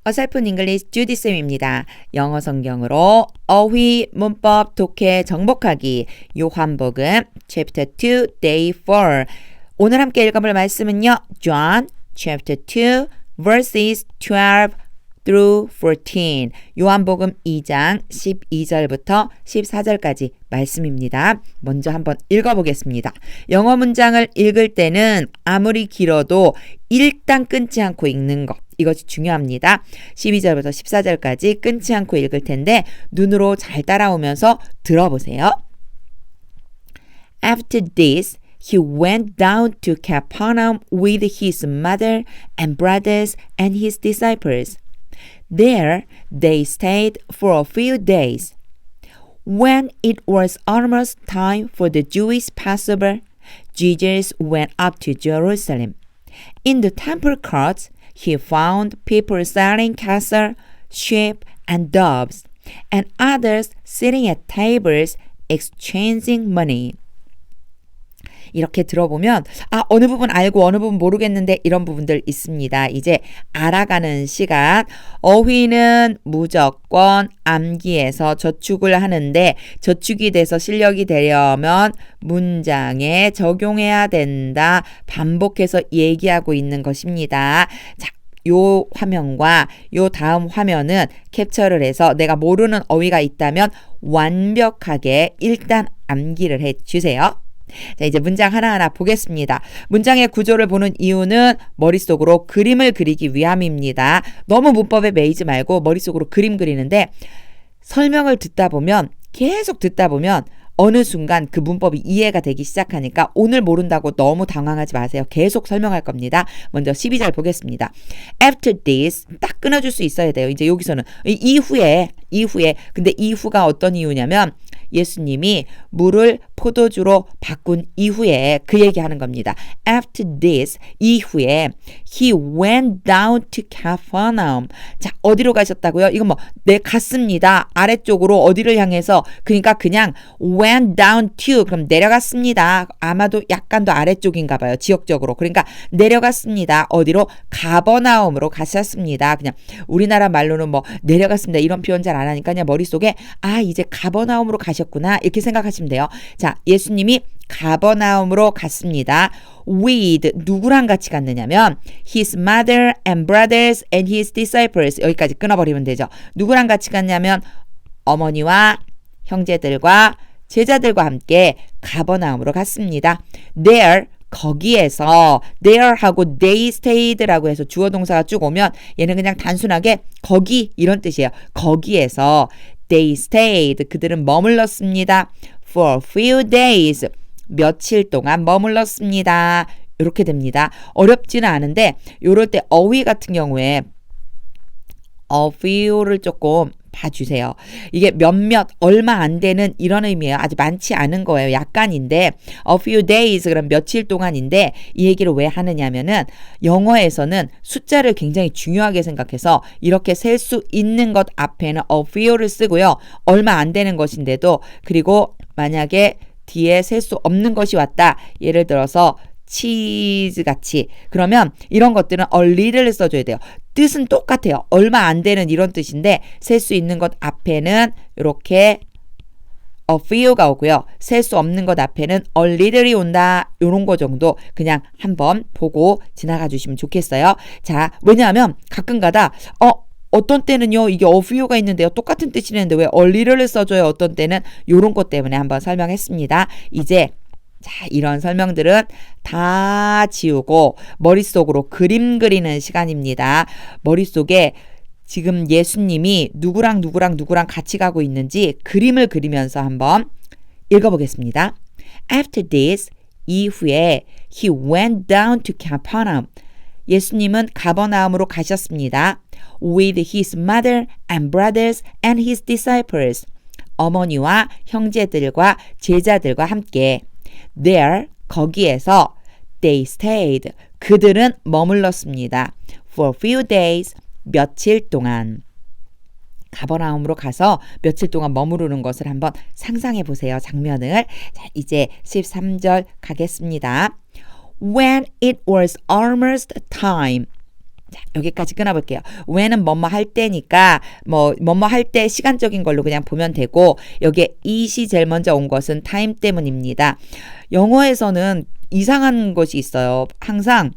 어설픈 잉글리시 주디쌤입니다. 영어 성경으로 어휘, 문법, 독해, 정복하기 요한복음 chapter 2 day 4 오늘 함께 읽어볼 말씀은요. John chapter 2 verses 12 through 14 요한복음 2장 12절부터 14절까지 말씀입니다. 먼저 한번 읽어보겠습니다. 영어 문장을 읽을 때는 아무리 길어도 일단 끊지 않고 읽는 것 이것이 중요합니다. 12절부터 14절까지 끊지 않고 읽을 텐데 눈으로 잘 따라오면서 들어보세요. After this, he went down to Capernaum with his mother and brothers and his disciples. There they stayed for a few days. When it was almost time for the Jewish Passover, Jesus went up to Jerusalem. In the temple courts, he found people selling cattle, sheep, and doves, and others sitting at tables exchanging money. 이렇게 들어보면 어느 부분 알고 어느 부분 모르겠는데 이런 부분들 있습니다. 이제 알아가는 시간. 어휘는 무조건 암기해서 저축을 하는데 저축이 돼서 실력이 되려면 문장에 적용해야 된다. 반복해서 얘기하고 있는 것입니다. 자, 요 화면과 요 다음 화면은 캡처를 해서 내가 모르는 어휘가 있다면 완벽하게 일단 암기를 해주세요. 자, 이제 문장 하나하나 보겠습니다. 문장의 구조를 보는 이유는 머릿속으로 그림을 그리기 위함입니다. 너무 문법에 매이지 말고 머릿속으로 그림 그리는데 설명을 계속 듣다 보면 어느 순간 그 문법이 이해가 되기 시작하니까 오늘 모른다고 너무 당황하지 마세요. 계속 설명할 겁니다. 먼저 12절 보겠습니다. After this 딱 끊어줄 수 있어야 돼요. 이제 여기서는 이후에 근데 이후가 어떤 이유냐면 예수님이 물을 포도주로 바꾼 이후에 그 얘기하는 겁니다. After this 이후에 he went down to Capernaum. 자, 어디로 가셨다고요? 이건 네 갔습니다. 아래쪽으로 어디를 향해서 그러니까 그냥 went down to 그럼 내려갔습니다. 아마도 약간 더 아래쪽인가 봐요. 지역적으로. 그러니까 내려갔습니다. 어디로? 가버나움으로 가셨습니다. 그냥 우리나라 말로는 내려갔습니다. 이런 표현 잘 안 하니까 그냥 머릿속에 이제 가버나움으로 가셨구나. 이렇게 생각하시면 돼요. 자, 예수님이 가버나움으로 갔습니다. With 누구랑 같이 갔느냐면 his mother and brothers and his disciples 여기까지 끊어버리면 되죠. 누구랑 같이 갔냐면 어머니와 형제들과 제자들과 함께 가버나움으로 갔습니다. There 거기에서 there 하고 they stayed라고 해서 주어 동사가 쭉 오면 얘는 그냥 단순하게 거기 이런 뜻이에요. 거기에서 they stayed 그들은 머물렀습니다. For a few days 며칠 동안 머물렀습니다. 이렇게 됩니다. 어렵지는 않은데 이럴 때 어휘 같은 경우에 a few를 조금 봐주세요. 이게 몇몇 얼마 안 되는 이런 의미예요. 아주 많지 않은 거예요. 약간인데 a few days 그럼 며칠 동안인데 이 얘기를 왜 하느냐면은 영어에서는 숫자를 굉장히 중요하게 생각해서 이렇게 셀 수 있는 것 앞에는 a few를 쓰고요. 얼마 안 되는 것인데도 그리고 만약에 뒤에 셀 수 없는 것이 왔다. 예를 들어서 치즈 같이 그러면 이런 것들은 a little를 써줘야 돼요. 뜻은 똑같아요. 얼마 안 되는 이런 뜻인데 셀 수 있는 것 앞에는 이렇게 a few가 오고요. 셀 수 없는 것 앞에는 a little이 온다. 이런 거 정도 그냥 한번 보고 지나가 주시면 좋겠어요. 자, 왜냐하면 가끔가다 어떤 때는요 이게 a few가 있는데요 똑같은 뜻이는데 왜 a little를 써줘요. 어떤 때는 이런 것 때문에 한번 설명했습니다. 이제 자, 이런 설명들은 다 지우고 머릿속으로 그림 그리는 시간입니다. 머릿속에 지금 예수님이 누구랑 같이 가고 있는지 그림을 그리면서 한번 읽어보겠습니다. After this, 이후에 he went down to Capernaum. 예수님은 가버나움으로 가셨습니다. With his mother and brothers and his disciples. 어머니와 형제들과 제자들과 함께 There, 거기에서 they stayed, 그들은 머물렀습니다. For a few days, 며칠 동안. 가버나움으로 가서 며칠 동안 머무르는 것을 한번 상상해 보세요. 장면을. 자, 이제 13절 가겠습니다. When it was almost time. 자, 여기까지 끊어볼게요. when은 뭐뭐 할 때니까 뭐뭐 할 때 시간적인 걸로 그냥 보면 되고 여기에 it이 제일 먼저 온 것은 time 때문입니다. 영어에서는 이상한 것이 있어요. 항상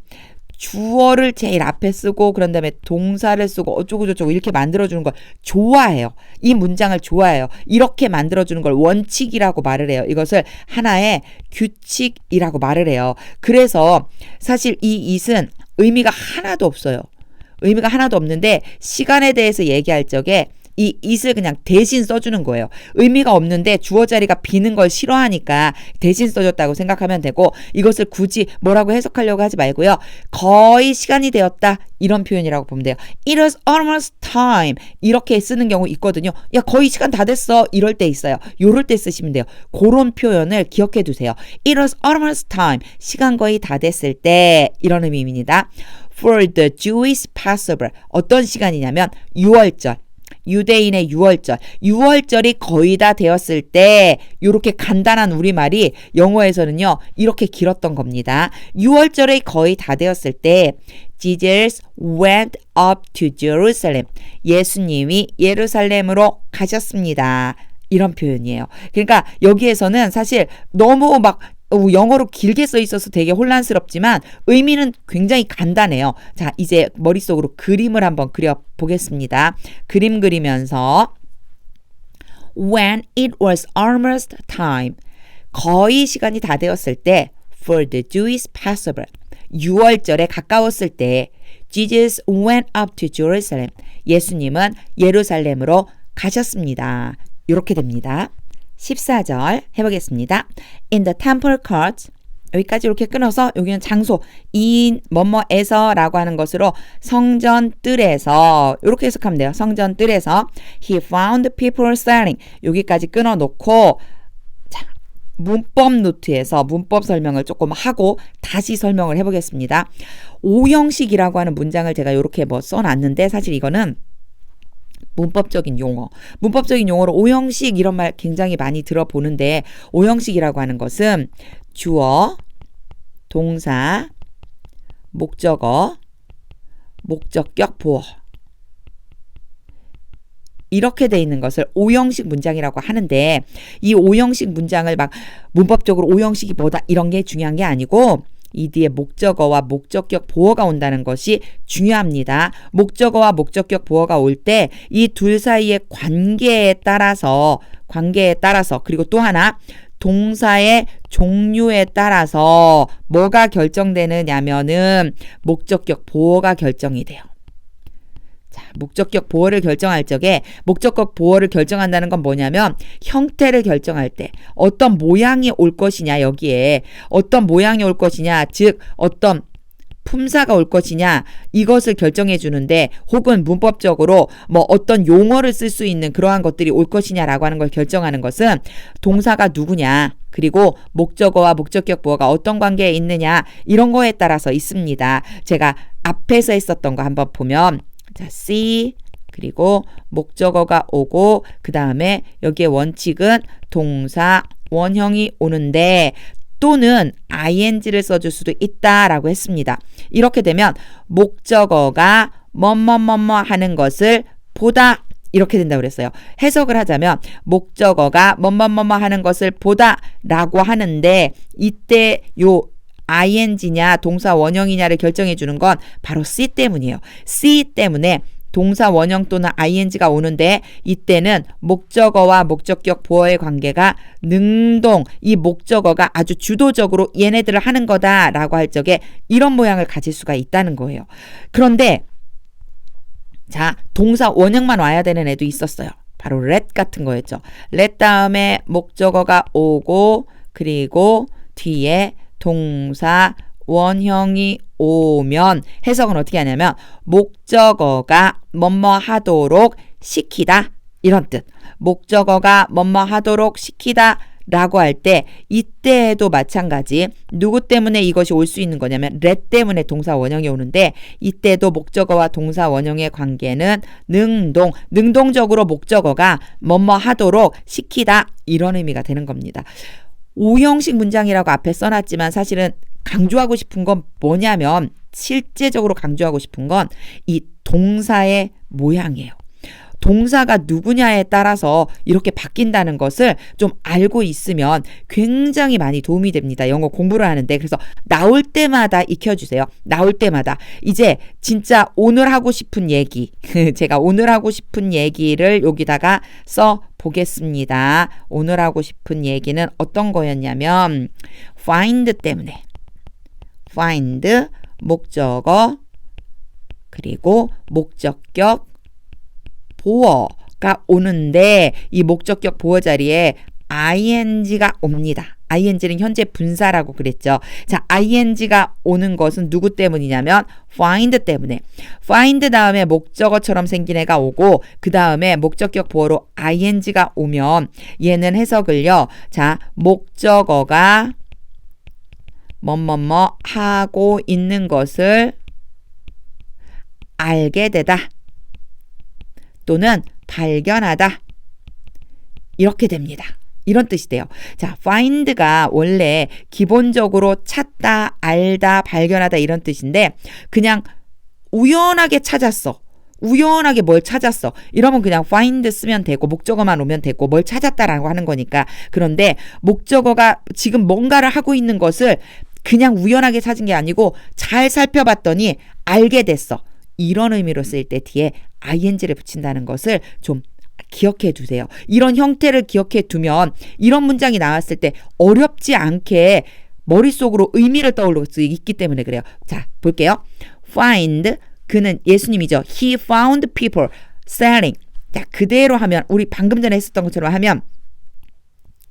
주어를 제일 앞에 쓰고 그런 다음에 동사를 쓰고 어쩌고저쩌고 이렇게 만들어주는 걸 좋아해요. 이 문장을 좋아해요. 이렇게 만들어주는 걸 원칙이라고 말을 해요. 이것을 하나의 규칙이라고 말을 해요. 그래서 사실 이 it은 의미가 하나도 없어요. 의미가 하나도 없는데 시간에 대해서 얘기할 적에 이 it을 그냥 대신 써주는 거예요. 의미가 없는데 주어 자리가 비는 걸 싫어하니까 대신 써줬다고 생각하면 되고 이것을 굳이 뭐라고 해석하려고 하지 말고요. 거의 시간이 되었다 이런 표현이라고 보면 돼요. It was almost time 이렇게 쓰는 경우 있거든요. 야 거의 시간 다 됐어 이럴 때 있어요. 요럴 때 쓰시면 돼요. 그런 표현을 기억해 두세요. It was almost time 시간 거의 다 됐을 때 이런 의미입니다. For the Jewish Passover 어떤 시간이냐면 6월절 유대인의 6월절. 6월절이 거의 다 되었을 때 이렇게 간단한 우리말이 영어에서는요. 이렇게 길었던 겁니다. 6월절이 거의 다 되었을 때 Jesus went up to Jerusalem. 예수님이 예루살렘으로 가셨습니다. 이런 표현이에요. 그러니까 여기에서는 사실 너무 막 영어로 길게 써 있어서 되게 혼란스럽지만 의미는 굉장히 간단해요. 자, 이제 머릿속으로 그림을 한번 그려보겠습니다. 그림 그리면서 When it was almost time 거의 시간이 다 되었을 때 For the Jewish Passover 6월절에 가까웠을 때 Jesus went up to Jerusalem 예수님은 예루살렘으로 가셨습니다. 이렇게 됩니다. 14절 해보겠습니다. In the temple court 여기까지 이렇게 끊어서 여기는 장소 in 뭐뭐에서 라고 하는 것으로 성전 뜰에서 이렇게 해석하면 돼요. 성전 뜰에서 he found people selling 여기까지 끊어놓고 자, 문법 노트에서 문법 설명을 조금 하고 다시 설명을 해보겠습니다. 오형식이라고 하는 문장을 제가 이렇게 써놨는데 사실 이거는 문법적인 용어. 문법적인 용어로 오형식 이런 말 굉장히 많이 들어보는데 오형식이라고 하는 것은 주어, 동사, 목적어, 목적격, 보어 이렇게 돼 있는 것을 오형식 문장이라고 하는데 이 오형식 문장을 막 문법적으로 오형식이 뭐다 이런 게 중요한 게 아니고 이 뒤에 목적어와 목적격 보어가 온다는 것이 중요합니다. 목적어와 목적격 보어가 올 때 이 둘 사이의 관계에 따라서 그리고 또 하나 동사의 종류에 따라서 뭐가 결정되느냐면은 목적격 보어가 결정이 돼요. 자, 목적격 보어를 결정할 적에 목적격 보어를 결정한다는 건 뭐냐면 형태를 결정할 때 어떤 모양이 올 것이냐 여기에 어떤 모양이 올 것이냐 즉 어떤 품사가 올 것이냐 이것을 결정해 주는데 혹은 문법적으로 뭐 어떤 용어를 쓸 수 있는 그러한 것들이 올 것이냐라고 하는 걸 결정하는 것은 동사가 누구냐 그리고 목적어와 목적격 보어가 어떤 관계에 있느냐 이런 거에 따라서 있습니다. 제가 앞에서 했었던 거 한번 보면 자, see 그리고 목적어가 오고 그 다음에 여기에 원칙은 동사 원형이 오는데 또는 ing를 써줄 수도 있다라고 했습니다. 이렇게 되면 목적어가 뭐뭐뭐뭐 하는 것을 보다 이렇게 된다고 그랬어요. 해석을 하자면 목적어가 뭐뭐뭐뭐 하는 것을 보다라고 하는데 이때 요 ing냐 동사 원형이냐를 결정해 주는 건 바로 see 때문이에요. see 때문에 동사 원형 또는 ing가 오는데 이때는 목적어와 목적격 보어의 관계가 능동 이 목적어가 아주 주도적으로 얘네들을 하는 거다라고 할 적에 이런 모양을 가질 수가 있다는 거예요. 그런데 자 동사 원형만 와야 되는 애도 있었어요. 바로 let 같은 거였죠. let 다음에 목적어가 오고 그리고 뒤에 동사 원형이 오면 해석은 어떻게 하냐면 목적어가 뭐뭐 하도록 시키다 이런 뜻 목적어가 뭐뭐 하도록 시키다 라고 할 때 이때에도 마찬가지 누구 때문에 이것이 올 수 있는 거냐면 let 때문에 동사 원형이 오는데 이때도 목적어와 동사 원형의 관계는 능동적으로 목적어가 뭐뭐 하도록 시키다 이런 의미가 되는 겁니다. 오형식 문장이라고 앞에 써놨지만 사실은 강조하고 싶은 건 뭐냐면 실제적으로 강조하고 싶은 건 이 동사의 모양이에요. 동사가 누구냐에 따라서 이렇게 바뀐다는 것을 좀 알고 있으면 굉장히 많이 도움이 됩니다. 영어 공부를 하는데. 그래서 나올 때마다 익혀주세요. 나올 때마다. 이제 진짜 오늘 하고 싶은 얘기, 제가 오늘 하고 싶은 얘기를 여기다가 써 보겠습니다. 오늘 하고 싶은 얘기는 어떤 거였냐면 find 때문에 find 목적어 그리고 목적격 보어가 오는데 이 목적격 보어 자리에 ing가 옵니다. ing는 현재 분사라고 그랬죠. 자, ing가 오는 것은 누구 때문이냐면 find 때문에. find 다음에 목적어처럼 생긴 애가 오고 그 다음에 목적격 보어로 ing가 오면 얘는 해석을요. 자, 목적어가 뭐뭐뭐 하고 있는 것을 알게 되다. 또는 발견하다. 이렇게 됩니다. 이런 뜻이 돼요. 자, find가 원래 기본적으로 찾다, 알다, 발견하다 이런 뜻인데 그냥 우연하게 찾았어. 우연하게 뭘 찾았어. 이러면 그냥 find 쓰면 되고 목적어만 오면 되고 뭘 찾았다라고 하는 거니까. 그런데 목적어가 지금 뭔가를 하고 있는 것을 그냥 우연하게 찾은 게 아니고 잘 살펴봤더니 알게 됐어. 이런 의미로 쓸 때 뒤에 ing를 붙인다는 것을 좀 기억해 두세요. 이런 형태를 기억해 두면 이런 문장이 나왔을 때 어렵지 않게 머릿속으로 의미를 떠올릴 수 있기 때문에 그래요. 자, 볼게요. find, 그는 예수님이죠. He found people selling. 자, 그대로 하면 우리 방금 전에 했었던 것처럼 하면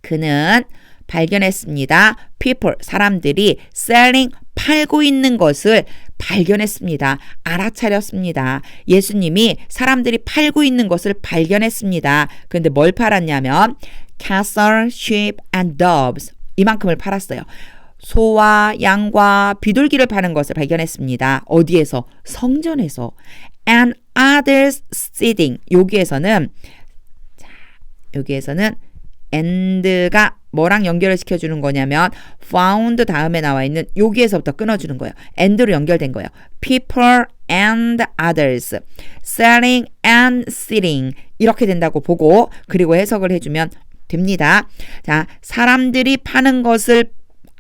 그는 발견했습니다. people, 사람들이 selling, 팔고 있는 것을 발견했습니다. 알아차렸습니다. 예수님이 사람들이 팔고 있는 것을 발견했습니다. 그런데 뭘 팔았냐면 cattle, sheep and doves 이만큼을 팔았어요. 소와 양과 비둘기를 파는 것을 발견했습니다. 어디에서? 성전에서. and others sitting. 여기에서는 and가 뭐랑 연결을 시켜주는 거냐면 found 다음에 나와 있는 여기에서부터 끊어주는 거예요. and로 연결된 거예요. people and others selling and sitting 이렇게 된다고 보고 그리고 해석을 해주면 됩니다. 자, 사람들이 파는 것을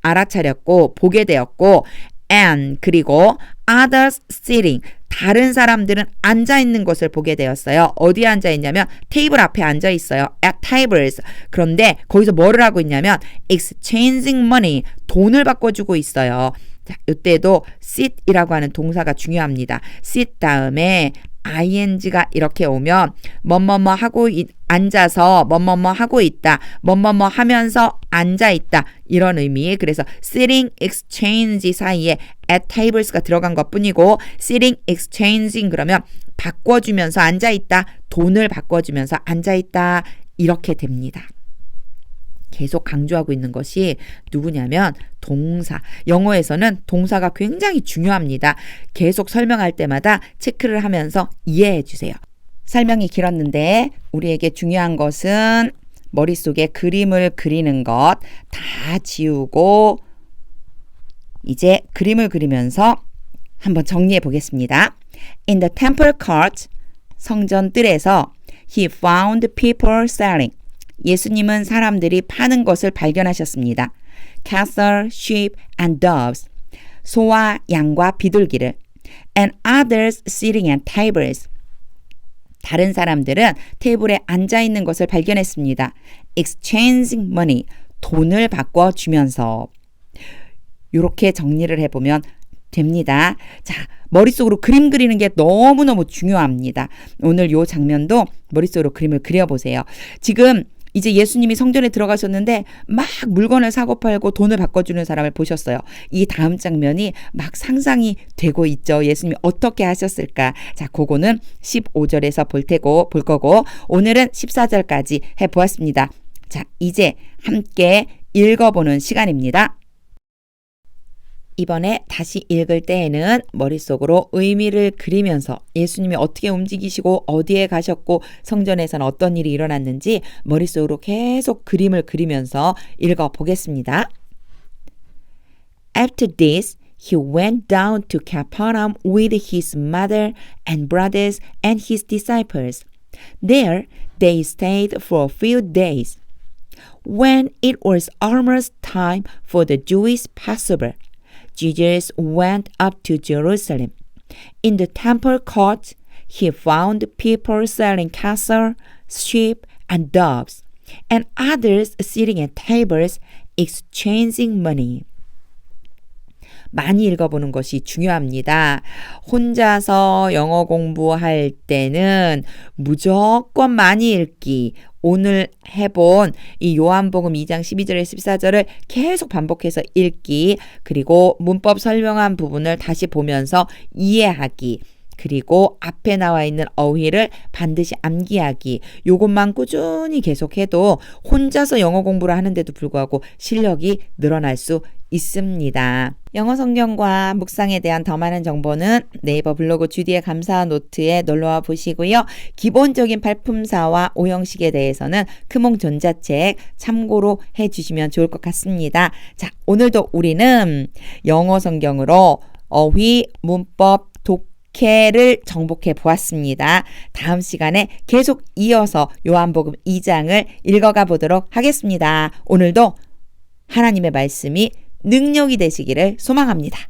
알아차렸고 보게 되었고 and 그리고 others sitting 다른 사람들은 앉아있는 것을 보게 되었어요. 어디에 앉아있냐면 테이블 앞에 앉아있어요. at tables. 그런데 거기서 뭐를 하고 있냐면 exchanging money 돈을 바꿔주고 있어요. 자, 이때도 sit이라고 하는 동사가 중요합니다. sit 다음에 ing가 이렇게 오면 뭐뭐뭐 하고 앉아서 뭐뭐뭐 하고 있다. 뭐뭐뭐 하면서 앉아 있다. 이런 의미. 그래서 sitting, exchange 사이에 at tables가 들어간 것뿐이고 sitting, exchanging 그러면 바꿔주면서 앉아 있다. 돈을 바꿔주면서 앉아 있다. 이렇게 됩니다. 계속 강조하고 있는 것이 누구냐면 동사. 영어에서는 동사가 굉장히 중요합니다. 계속 설명할 때마다 체크를 하면서 이해해 주세요. 설명이 길었는데 우리에게 중요한 것은 머릿속에 그림을 그리는 것 다 지우고 이제 그림을 그리면서 한번 정리해 보겠습니다. In the temple court, 성전 뜰에서 he found people selling. 예수님은 사람들이 파는 것을 발견하셨습니다. cattle, sheep and doves. 소와 양과 비둘기를. and others sitting at tables. 다른 사람들은 테이블에 앉아 있는 것을 발견했습니다. exchanging money. 돈을 바꿔주면서. 이렇게 정리를 해보면 됩니다. 자, 머릿속으로 그림 그리는 게 너무너무 중요합니다. 오늘 이 장면도 머릿속으로 그림을 그려보세요. 지금 이제 예수님이 성전에 들어가셨는데 막 물건을 사고 팔고 돈을 바꿔주는 사람을 보셨어요. 이 다음 장면이 막 상상이 되고 있죠. 예수님이 어떻게 하셨을까? 자, 그거는 15절에서 볼 거고 오늘은 14절까지 해보았습니다. 자, 이제 함께 읽어보는 시간입니다. 이번에 다시 읽을 때에는 머릿속으로 의미를 그리면서 예수님이 어떻게 움직이시고 어디에 가셨고 성전에서는 어떤 일이 일어났는지 머릿속으로 계속 그림을 그리면서 읽어보겠습니다. After this, he went down to Capernaum with his mother and brothers and his disciples. There they stayed for a few days. When it was almost time for the Jewish Passover, Jesus went up to Jerusalem. In the temple court, he found people selling cattle, sheep, and doves, and others sitting at tables exchanging money. 많이 읽어보는 것이 중요합니다. 혼자서 영어 공부할 때는 무조건 많이 읽기. 오늘 해본 이 요한복음 2장 12절에 14절을 계속 반복해서 읽기. 그리고 문법 설명한 부분을 다시 보면서 이해하기. 그리고 앞에 나와 있는 어휘를 반드시 암기하기. 요것만 꾸준히 계속해도 혼자서 영어 공부를 하는데도 불구하고 실력이 늘어날 수 있습니다. 영어 성경과 묵상에 대한 더 많은 정보는 네이버 블로그 주디의 감사 노트에 놀러와 보시고요. 기본적인 발품사와 오형식에 대해서는 크몽 전자책 참고로 해주시면 좋을 것 같습니다. 자, 오늘도 우리는 영어 성경으로 어휘, 문법, 독해를 정복해 보았습니다. 다음 시간에 계속 이어서 요한복음 2장을 읽어가 보도록 하겠습니다. 오늘도 하나님의 말씀이 능력이 되시기를 소망합니다.